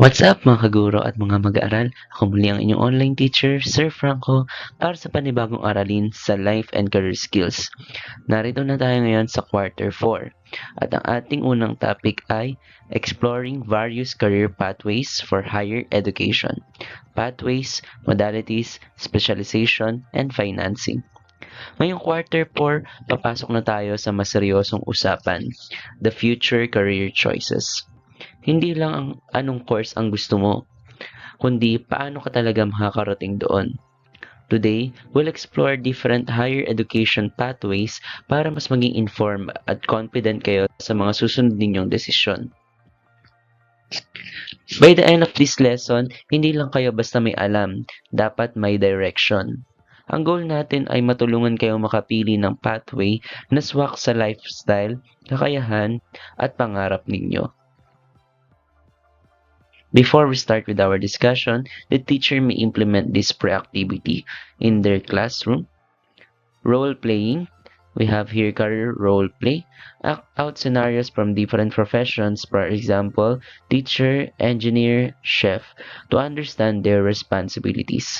What's up mga kaguro at mga mag-aaral? Ako muli ang inyong online teacher, Sir Franco, para sa panibagong aralin sa Life and Career Skills. Narito na tayo ngayon sa Quarter 4 at ang ating unang topic ay Exploring Various Career Pathways for Higher Education. Pathways, Modalities, Specialization, and Financing. Ngayong Quarter 4, papasok na tayo sa mas seryosong usapan, the future career choices. Hindi lang ang anong course ang gusto mo, kundi paano ka talaga makakarating doon. Today, we'll explore different higher education pathways para mas maging informed at confident kayo sa mga susunod ninyong desisyon. By the end of this lesson, hindi lang kayo basta may alam, dapat may direction. Ang goal natin ay matulungan kayo makapili ng pathway na swak sa lifestyle, kakayahan, at pangarap ninyo. Before we start with our discussion, the teacher may implement this pre-activity in their classroom. Role-playing. We have here career role-play. Act out scenarios from different professions, for example, teacher, engineer, chef, to understand their responsibilities.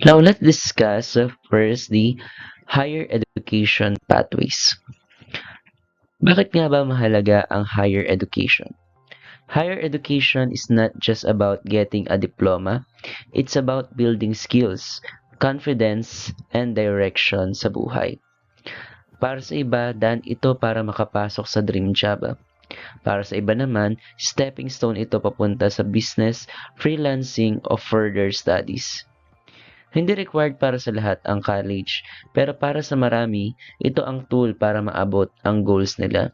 Now let's discuss first the higher education pathways. Bakit nga ba mahalaga ang higher education? Higher education is not just about getting a diploma, it's about building skills, confidence, and direction sa buhay. Para sa iba, daan ito para makapasok sa dream job. Para sa iba naman, stepping stone ito papunta sa business, freelancing, o further studies. Hindi required para sa lahat ang college, pero para sa marami, ito ang tool para maabot ang goals nila.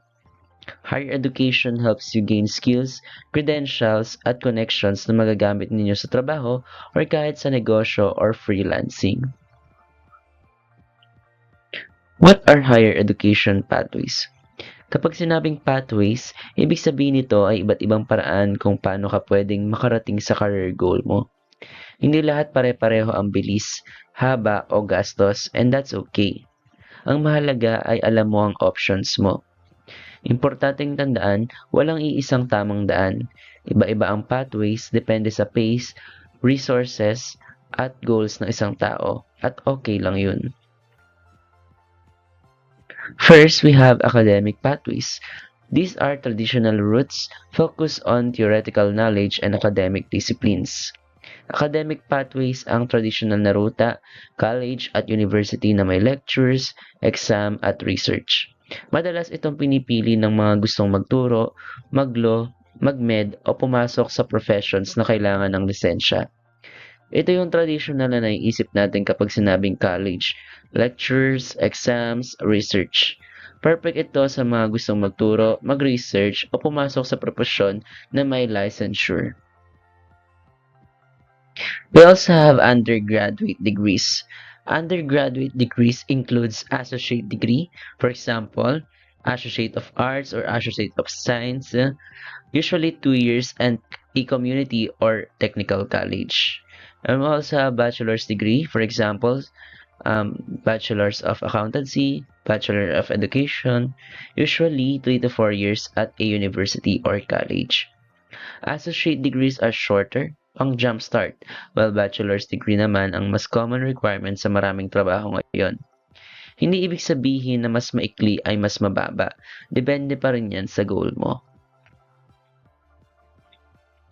Higher education helps you gain skills, credentials, at connections na magagamit ninyo sa trabaho or kahit sa negosyo or freelancing. What are higher education pathways? Kapag sinabing pathways, ibig sabihin nito ay iba't ibang paraan kung paano ka pwedeng makarating sa career goal mo. Hindi lahat pare-pareho ang bilis, haba o gastos, and that's okay. Ang mahalaga ay alam mo ang options mo. Importanteng tandaan, walang iisang tamang daan. Iba-iba ang pathways depende sa pace, resources, at goals ng isang tao. At okay lang yun. First, we have academic pathways. These are traditional routes focused on theoretical knowledge and academic disciplines. Academic pathways ang traditional na ruta, college at university na may lectures, exam at research. Madalas itong pinipili ng mga gustong magturo, mag-law, mag-med o pumasok sa professions na kailangan ng lisensya. Ito yung traditional na naiisip natin kapag sinabing college, lectures, exams, research. Perfect ito sa mga gustong magturo, mag-research o pumasok sa profesyon na may licensure. We also have undergraduate degrees. Undergraduate degrees includes associate degree, for example, Associate of Arts or Associate of Science, usually 2 years, and a community or technical college. And we also have bachelor's degree, for example, Bachelor's of Accountancy, Bachelor of Education, usually 3 to 4 years at a university or college. Associate degrees are shorter, pang jumpstart, while bachelor's degree naman ang mas common requirement sa maraming trabaho ngayon. Hindi ibig sabihin na mas maikli ay mas mababa. Depende pa rin yan sa goal mo.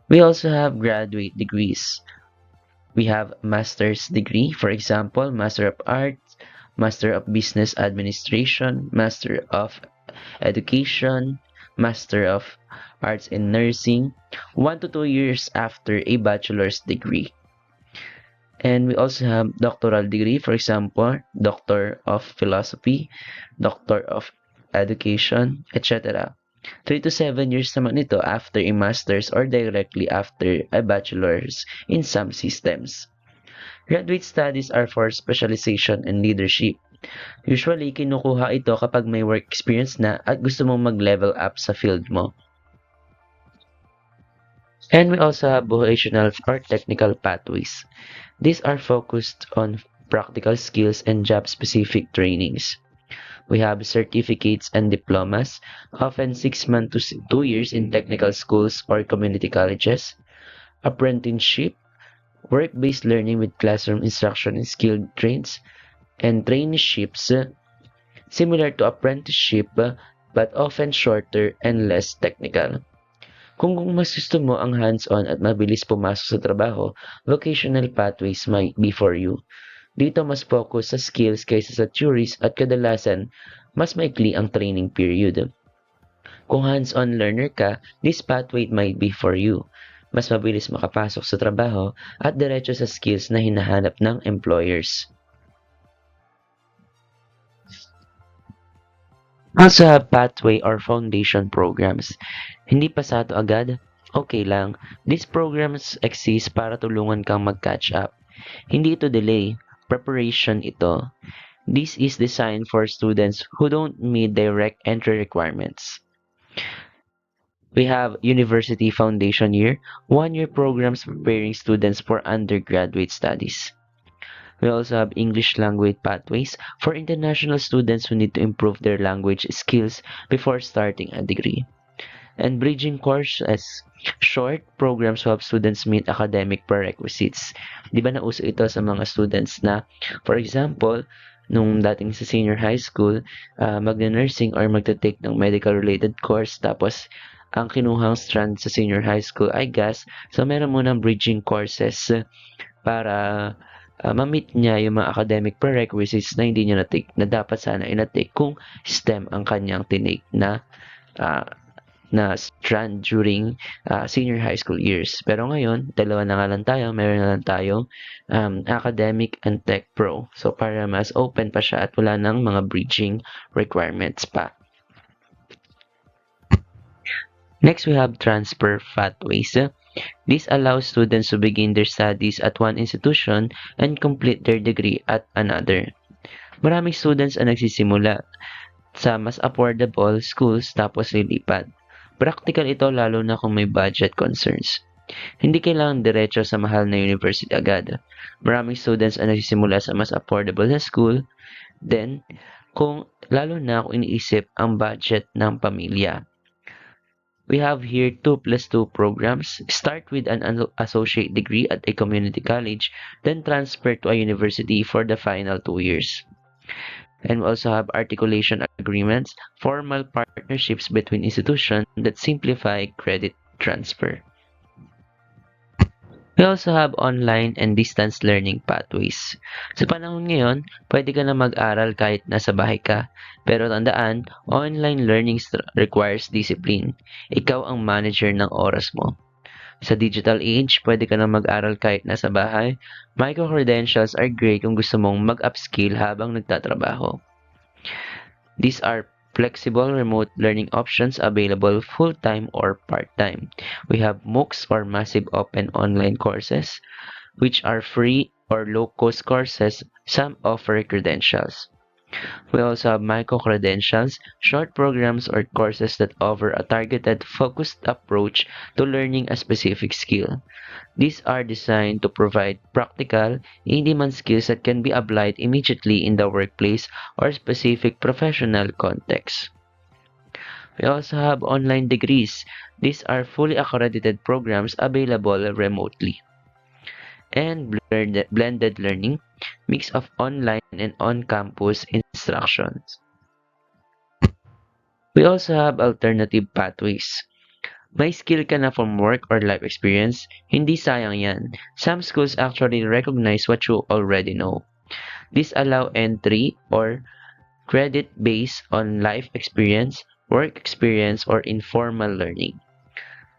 We also have graduate degrees. We have master's degree, for example, Master of Arts, Master of Business Administration, Master of Education, Master of Arts in Nursing, 1 to 2 years after a bachelor's degree. And we also have doctoral degree, for example, Doctor of Philosophy, Doctor of Education, etc. 3 to 7 years naman ito after a master's or directly after a bachelor's in some systems. Graduate studies are for specialization in leadership. Usually, kinukuha ito kapag may work experience na at gusto mong mag-level up sa field mo. And we also have vocational or technical pathways. These are focused on practical skills and job-specific trainings. We have certificates and diplomas, often 6 months to 2 years in technical schools or community colleges. Apprenticeship, work-based learning with classroom instruction and skilled trades. And traineeships, similar to apprenticeship but often shorter and less technical. Kung mas gusto mo ang hands-on at mabilis pumasok sa trabaho, vocational pathways might be for you. Dito mas focus sa skills kaysa sa theories at kadalasan mas maikli ang training period. Kung hands-on learner ka, this pathway might be for you. Mas mabilis makapasok sa trabaho at diretso sa skills na hinahanap ng employers. Also have pathway or foundation programs. Hindi pasado agad? Okay lang. These programs exist para tulungan kang mag-catch up. Hindi ito delay. Preparation ito. This is designed for students who don't meet direct entry requirements. We have University Foundation Year, 1-year programs preparing students for undergraduate studies. We also have English language pathways for international students who need to improve their language skills before starting a degree. And bridging courses, short programs to help students meet academic prerequisites. Di ba nauso ito sa mga students na, for example, nung dating sa senior high school, magna-nursing or magta-take ng medical-related course tapos ang kinuhang strand sa senior high school ay gas. So meron munang bridging courses para ma-meet niya yung mga academic prerequisites na hindi niya na-take na dapat sana i-take kung STEM ang kanyang tinake na strand during senior high school years. Pero ngayon, dalawa na nga lang tayo. Meron na lang tayong academic and tech pro. So, para mas open pa siya at wala nang mga bridging requirements pa. Next, we have transfer pathways. This allows students to begin their studies at one institution and complete their degree at another. Maraming students ang nagsisimula sa mas affordable schools tapos lilipat. Practical ito lalo na kung may budget concerns. Hindi kailangan diretso sa mahal na university agad. Maraming students ang nagsisimula sa mas affordable na school, then lalo na kung iniisip ang budget ng pamilya. We have here 2+2 programs. Start with an associate degree at a community college, then transfer to a university for the final 2 years. And we also have articulation agreements, formal partnerships between institutions that simplify credit transfer. We also have online and distance learning pathways. Sa panahon ngayon, pwede ka na mag-aral kahit nasa bahay ka. Pero tandaan, online learning requires discipline. Ikaw ang manager ng oras mo. Sa digital age, pwede ka na mag-aral kahit nasa bahay. Micro-credentials are great kung gusto mong mag-upskill habang nagtatrabaho. These are flexible remote learning options available full-time or part-time. We have MOOCs or massive open online courses, which are free or low-cost courses. Some offer credentials. We also have micro-credentials, short programs or courses that offer a targeted, focused approach to learning a specific skill. These are designed to provide practical, in-demand skills that can be applied immediately in the workplace or specific professional context. We also have online degrees. These are fully accredited programs available remotely. And blended learning, mix of online and on-campus instructions. We also have alternative pathways. May skill ka na from work or life experience, hindi sayang yan. Some schools actually recognize what you already know. This allow entry or credit based on life experience, work experience, or informal learning.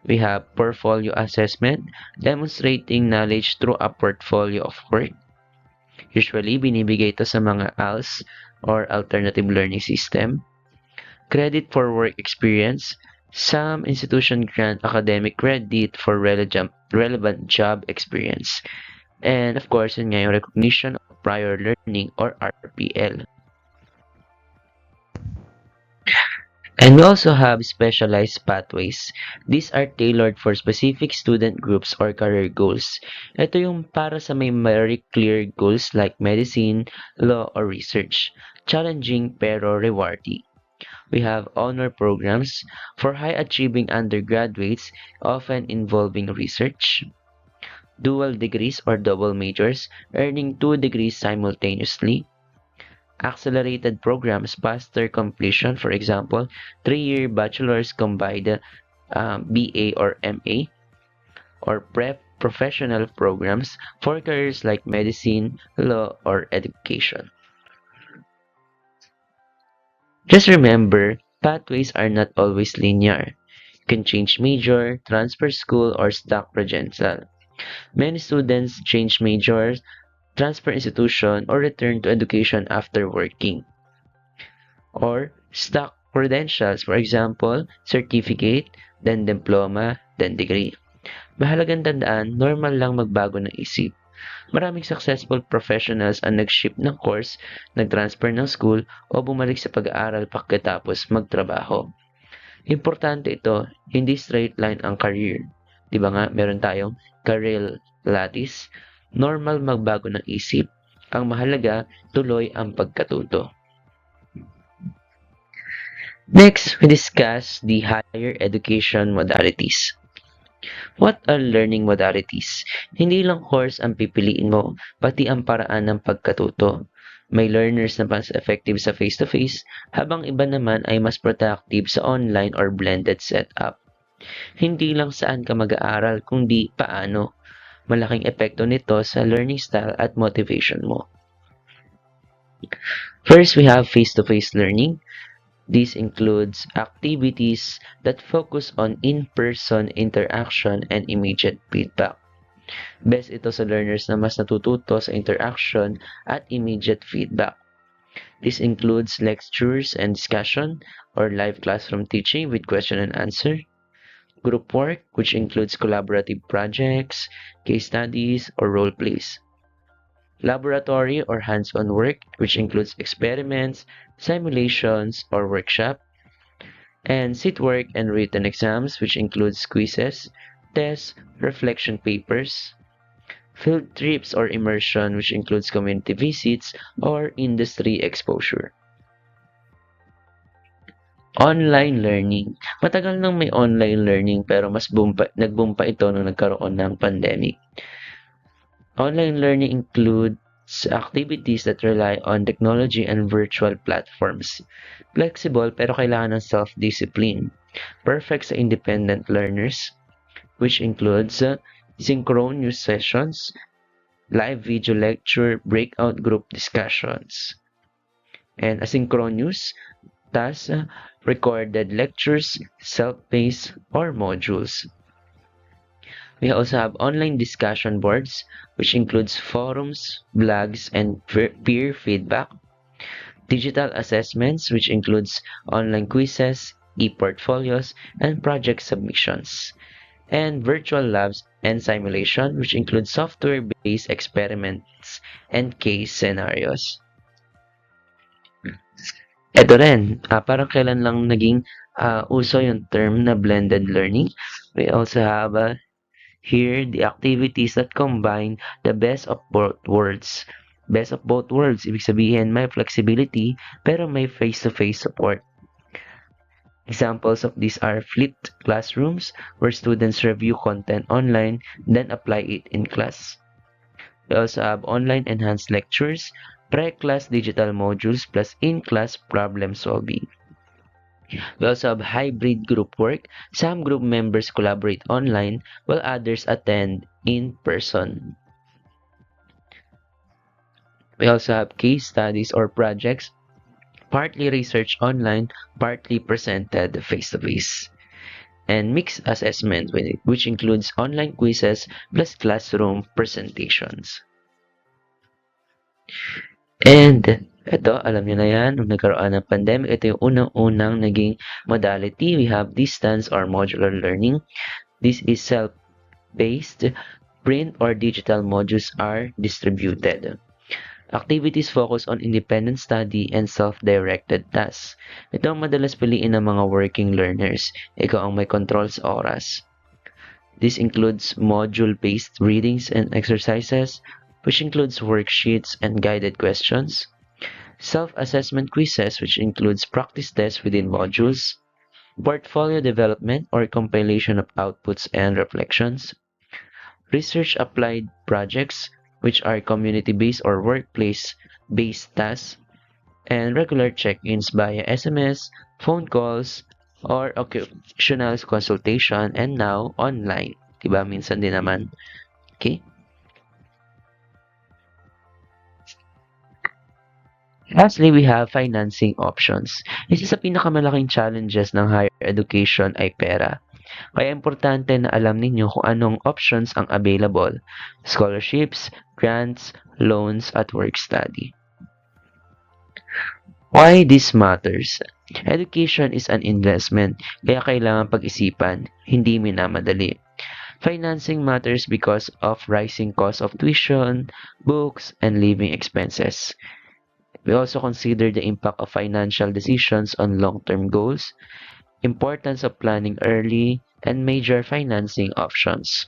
We have portfolio assessment, demonstrating knowledge through a portfolio of work. Usually, binibigay ito sa mga ALS or Alternative Learning System. Credit for work experience. Some institutions grant academic credit for relevant job experience. And of course, yun nga yung recognition of prior learning or RPL. And we also have specialized pathways. These are tailored for specific student groups or career goals. Ito yung para sa may very clear goals like medicine, law, or research. challenging pero rewarding. We have honor programs for high-achieving undergraduates, often involving research, dual degrees or double majors, earning 2 degrees simultaneously, accelerated programs, faster completion, for example, 3-year bachelor's combined BA or MA, or prep professional programs for careers like medicine, law, or education. Just remember, pathways are not always linear. You can change major, transfer school, or stack credential. Many students change majors, transfer institution, or return to education after working. Or stack credentials, for example, certificate, then diploma, then degree. Mahalagang tandaan, normal lang magbago ng isip. Maraming successful professionals ang nag-shift ng course, nag-transfer ng school, o bumalik sa pag-aaral pagkatapos magtrabaho. Importante ito, hindi straight line ang career. Di ba nga, meron tayong career lattice. Normal magbago ng isip. Ang mahalaga, tuloy ang pagkatuto. Next, we discuss the higher education modalities. What are learning modalities? Hindi lang course ang pipiliin mo, pati ang paraan ng pagkatuto. May learners na mas effective sa face-to-face, habang iba naman ay mas productive sa online or blended setup. Hindi lang saan ka mag-aaral, kundi paano. Malaking epekto nito sa learning style at motivation mo. First, we have face-to-face learning. This includes activities that focus on in-person interaction and immediate feedback. Best ito sa learners na mas natututo sa interaction at immediate feedback. This includes lectures and discussion or live classroom teaching with question and answer, group work, which includes collaborative projects, case studies, or role plays, laboratory or hands-on work, which includes experiments, simulations, or workshop, and sit work and written exams, which includes quizzes, tests, reflection papers, field trips or immersion, which includes community visits or industry exposure. Online learning. Matagal nang may online learning pero nag-boom pa ito nung nagkaroon ng pandemic. Online learning includes activities that rely on technology and virtual platforms. Flexible pero kailangan ng self-discipline. Perfect sa independent learners, which includes synchronous sessions, live video lecture, breakout group discussions. And asynchronous, thus recorded lectures, self-paced, or modules. We also have online discussion boards, which includes forums, blogs, and peer feedback. Digital assessments, which includes online quizzes, e-portfolios, and project submissions. And virtual labs and simulation, which includes software-based experiments and case scenarios. Ito rin, parang kailan lang naging uso yung term na blended learning. We also have here, the activities that combine the best of both worlds. Best of both worlds, ibig sabihin may flexibility pero may face-to-face support. Examples of these are flipped classrooms where students review content online then apply it in class. We also have online enhanced lectures, pre-class digital modules plus in-class problem solving. We also have hybrid group work. Some group members collaborate online while others attend in person. We also have case studies or projects, partly research online, partly presented face-to-face. And mixed assessment, which includes online quizzes plus classroom presentations. And ito, alam nyo na yan, nung nagkaroon ng pandemic, ito yung unang-unang naging modality. We have distance or modular learning. This is self-paced. Print or digital modules are distributed. Activities focus on independent study and self-directed tasks. Ito ang madalas piliin ng mga working learners. Ikaw ang may control sa oras. This includes module-based readings and exercises, which includes worksheets and guided questions. self-assessment quizzes, which includes practice tests within modules, portfolio development or compilation of outputs and reflections, research applied projects, which are community-based or workplace-based tasks, and regular check-ins via SMS, phone calls, or occasional consultation, and now online. Diba? Minsan din naman. Okay? Lastly, we have financing options. Isa sa pinakamalaking challenges ng higher education ay pera. Kaya importante na alam ninyo kung anong options ang available. Scholarships, grants, loans, at work study. Why this matters? Education is an investment, kaya kailangan pag-isipan, hindi minamadali. Financing matters because of rising cost of tuition, books, and living expenses. We also consider the impact of financial decisions on long-term goals, importance of planning early, and major financing options.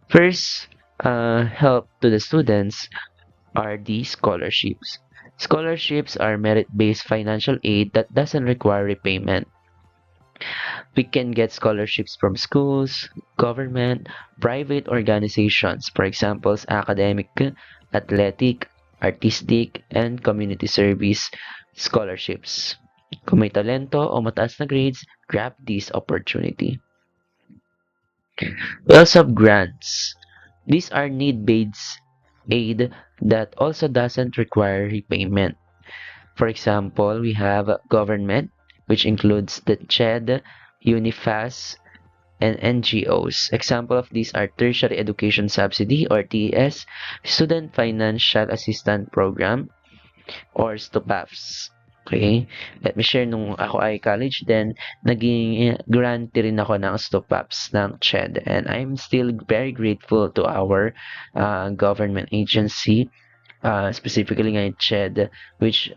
First, help to the students are the scholarships. Scholarships are merit-based financial aid that doesn't require repayment. We can get scholarships from schools, government, private organizations, for example, academic, athletic, artistic, and community service scholarships. Kung may talento o mataas na grades, grab this opportunity. We also have grants. These are need-based aid that also doesn't require repayment. For example, we have government, which includes the CHED, UNIFAS, and NGOs. Example of these are Tertiary Education Subsidy or TES, Student Financial Assistance Program, or STOPAFs. Okay? Let me share, nung ako ay college then, naging grantee rin ako ng STOPAPs ng CHED. And I'm still very grateful to our government agency, specifically ngayon CHED, which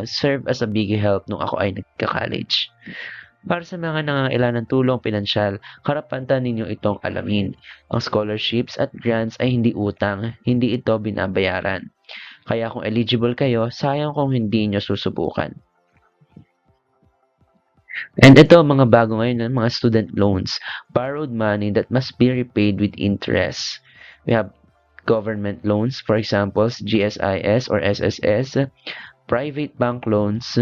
served as a big help nung ako ay nagka-college. Para sa mga nangangailangan ng tulong pinansyal, karapatan ninyo itong alamin. Ang scholarships at grants ay hindi utang, hindi ito binabayaran. Kaya kung eligible kayo, sayang kung hindi nyo susubukan. And ito, mga bago ngayon, mga student loans. Borrowed money that must be repaid with interest. We have government loans, for example, GSIS or SSS, private bank loans,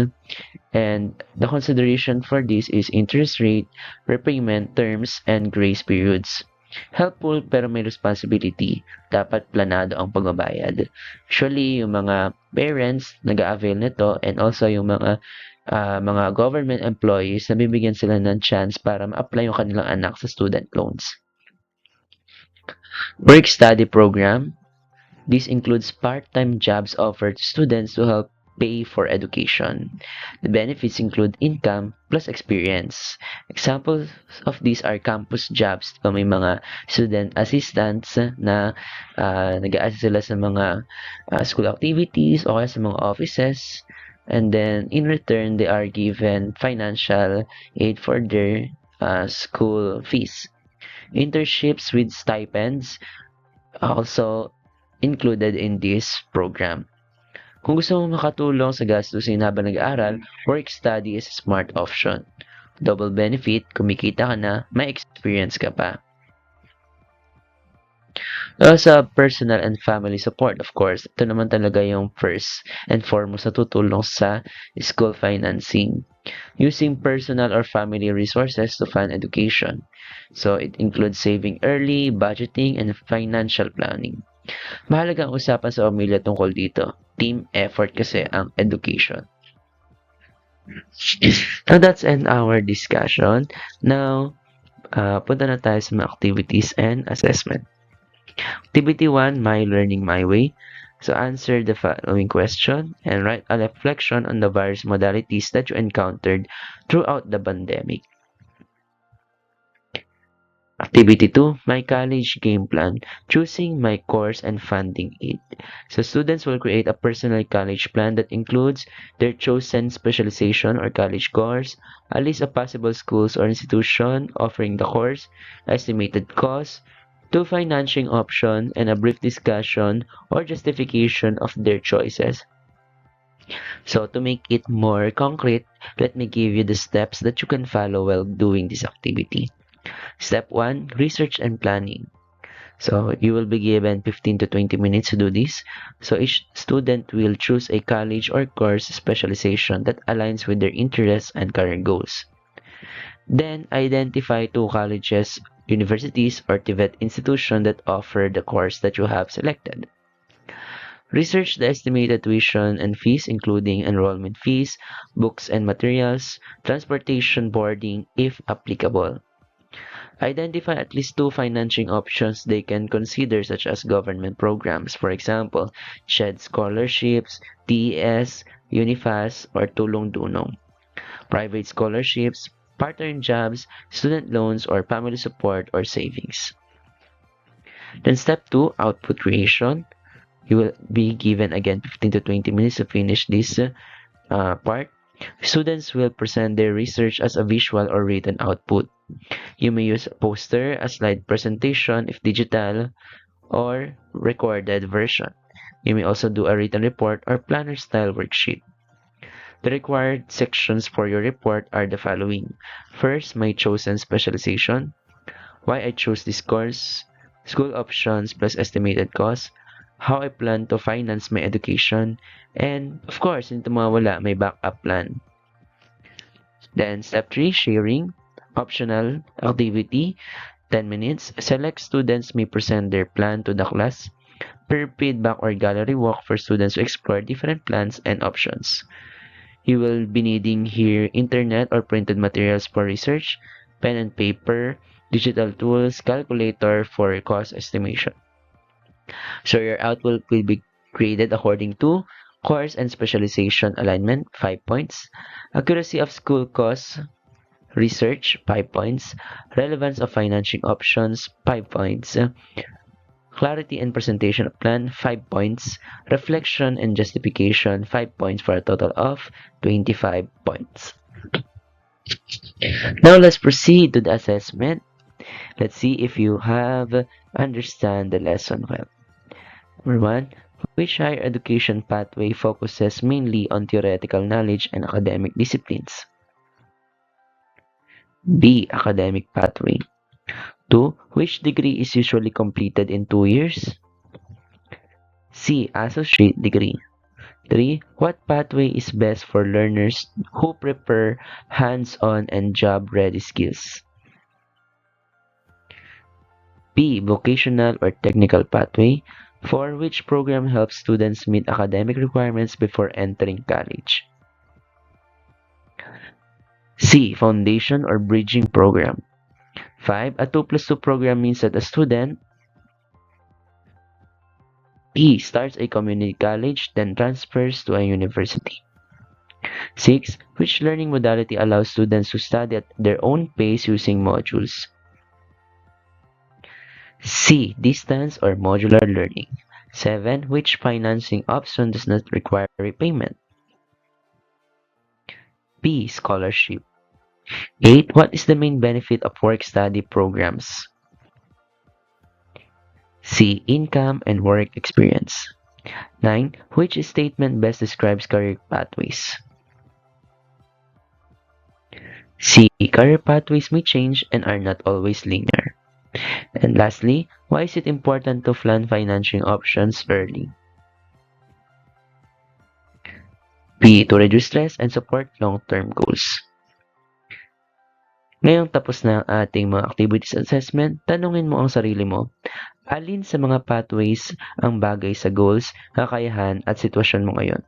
and the consideration for this is interest rate, repayment terms, and grace periods. Helpful pero may responsibility. Dapat planado ang pagbabayad. Usually, yung mga parents nag-a-avail nito and also yung mga government employees, nabibigyan sila ng chance para ma-apply yung kanilang anak sa student loans. Work study program. This includes part-time jobs offered to students to help pay for education. The benefits include income plus experience. Examples of these are campus jobs. May mga student assistants na nag-a-assist sila sa mga school activities o kaya sa mga offices. And then, in return, they are given financial aid for their school fees. Internships with stipends also included in this program. Kung gusto mo makatulong sa gastusin habang nag-aaral, work study is a smart option. Double benefit, kumikita ka na, may experience ka pa. Also, personal and family support, of course. Ito naman talaga yung first and foremost na tutulong sa school financing. Using personal or family resources to fund education. So, it includes saving early, budgeting, and financial planning. Mahalaga ang usapan sa pamilya tungkol dito. Team effort kasi ang education. Now, that's end our discussion. Now, punta na tayo sa mga activities and assessment. Activity 1, My Learning My Way. So, answer the following question and write a reflection on the various modalities that you encountered throughout the pandemic. Activity 2, My College Game Plan, choosing my course and funding aid. So students will create a personal college plan that includes their chosen specialization or college course, a list of possible schools or institutions offering the course, estimated cost, two financing options, and a brief discussion or justification of their choices. So to make it more concrete, let me give you the steps that you can follow while doing this activity. Step 1, research and planning. So you will be given 15 to 20 minutes to do this. So each student will choose a college or course specialization that aligns with their interests and career goals. Then identify two colleges, universities, or TVET institutions that offer the course that you have selected. Research the estimated tuition and fees, including enrollment fees, books and materials, transportation, boarding, if applicable. Identify at least two financing options they can consider, such as government programs, for example, SHED scholarships, TES, Unifas, or Tulong Dunong. Private scholarships, part-time jobs, student loans, or family support or savings. Then step 2, output creation. You will be given again 15 to 20 minutes to finish this part. Students will present their research as a visual or written output. You may use a poster, a slide presentation if digital, or recorded version. You may also do a written report or planner style worksheet. The required sections for your report are the following. First, my chosen specialization, why I chose this course, school options plus estimated cost, how I plan to finance my education, and of course, hindi mawala, may backup plan. Then step 3, sharing, optional activity, 10 minutes. Select students may present their plan to the class. Per feedback or gallery walk for students to explore different plans and options. You will be needing here internet or printed materials for research, pen and paper, digital tools, calculator for cost estimation. So your output will be graded according to course and specialization alignment, 5 points, accuracy of school costs, research, 5 points, relevance of financing options, 5 points, clarity and presentation of plan, 5 points, reflection and justification, 5 points for a total of 25 points. Now let's proceed to the assessment. Let's see if you have understand the lesson well. Number 1, which higher education pathway focuses mainly on theoretical knowledge and academic disciplines? B. Academic pathway. 2. Which degree is usually completed in 2 years? C. Associate degree. 3. What pathway is best for learners who prefer hands-on and job-ready skills? B. Vocational or technical pathway. 4. Which program helps students meet academic requirements before entering college? C. Foundation or bridging program. 5. A 2+2 program means that a student B. Starts a community college, then transfers to a university. 6. Which learning modality allows students to study at their own pace using modules? C. Distance or modular learning. 7. Which financing option does not require repayment? B. Scholarship. 8. What is the main benefit of work-study programs? C. Income and work experience. 9. Which statement best describes career pathways? C. Career pathways may change and are not always linear. And lastly, why is it important to plan financing options early? B. To reduce stress and support long-term goals. Ngayong tapos na ang ating mga activities assessment, tanungin mo ang sarili mo, alin sa mga pathways ang bagay sa goals, kakayahan at sitwasyon mo ngayon?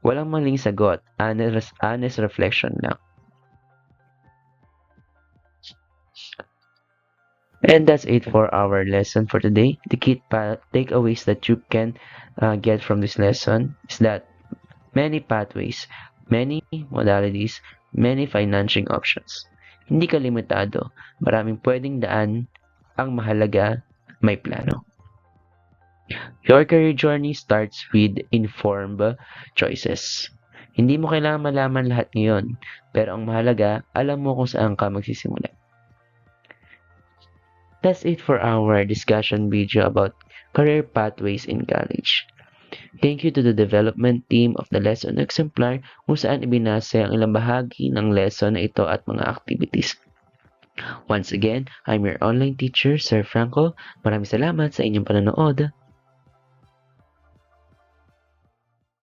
Walang maling sagot, honest reflection lang. And that's it for our lesson for today. The key takeaways that you can get from this lesson is that many pathways, many modalities, many financing options. Hindi ka limitado. Maraming pwedeng daan. Ang mahalaga, may plano. Your career journey starts with informed choices. Hindi mo kailangan malaman lahat ngayon, pero ang mahalaga, alam mo kung saan ka magsisimula. That's it for our discussion video about career pathways in college. Thank you to the development team of the Lesson Exemplar kung saan ibinase ang ilang bahagi ng lesson na ito at mga activities. Once again, I'm your online teacher, Sir Franco. Maraming salamat sa inyong panonood.